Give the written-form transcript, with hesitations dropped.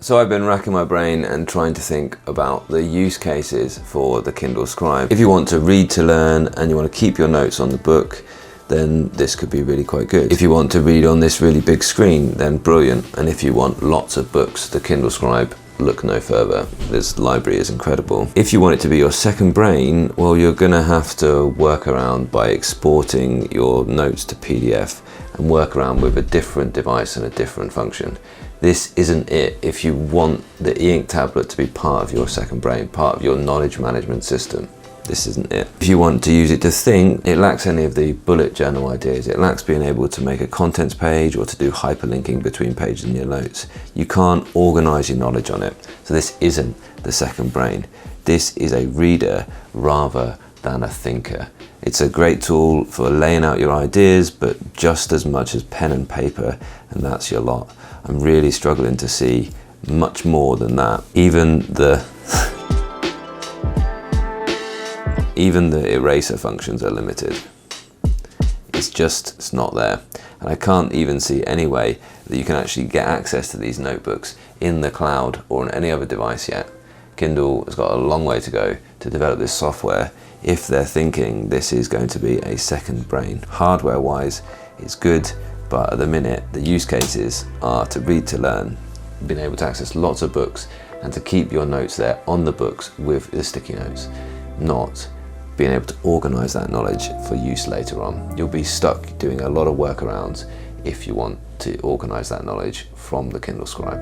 So I've been racking my brain and trying to think about the use cases for the Kindle Scribe. If you want to read to learn and you want to keep your notes on the book, then this could be really quite good. If you want to read on this really big screen, then brilliant. And if you want lots of books, the Kindle Scribe, look no further. This library is incredible. If you want it to be your second brain, well, you're gonna have to work around by exporting your notes to PDF and work around with a different device and a different function. This isn't it if you want the e-ink tablet to be part of your second brain, part of your knowledge management system. This isn't it. If you want to use it to think, it lacks any of the bullet journal ideas. It lacks being able to make a contents page or to do hyperlinking between pages in your notes. You can't organize your knowledge on it. So this isn't the second brain. This is a reader rather than a thinker. It's a great tool for laying out your ideas, but just as much as pen and paper, and that's your lot. I'm really struggling to see much more than that. Even the eraser functions are limited. It's not there. And I can't even see any way that you can actually get access to these notebooks in the cloud or on any other device yet. Kindle has got a long way to go to develop this software if they're thinking this is going to be a second brain. Hardware-wise, it's good, but at the minute, the use cases are to read to learn, being able to access lots of books, and to keep your notes there on the books with the sticky notes, not being able to organize that knowledge for use later on. You'll be stuck doing a lot of workarounds if you want to organize that knowledge from the Kindle Scribe.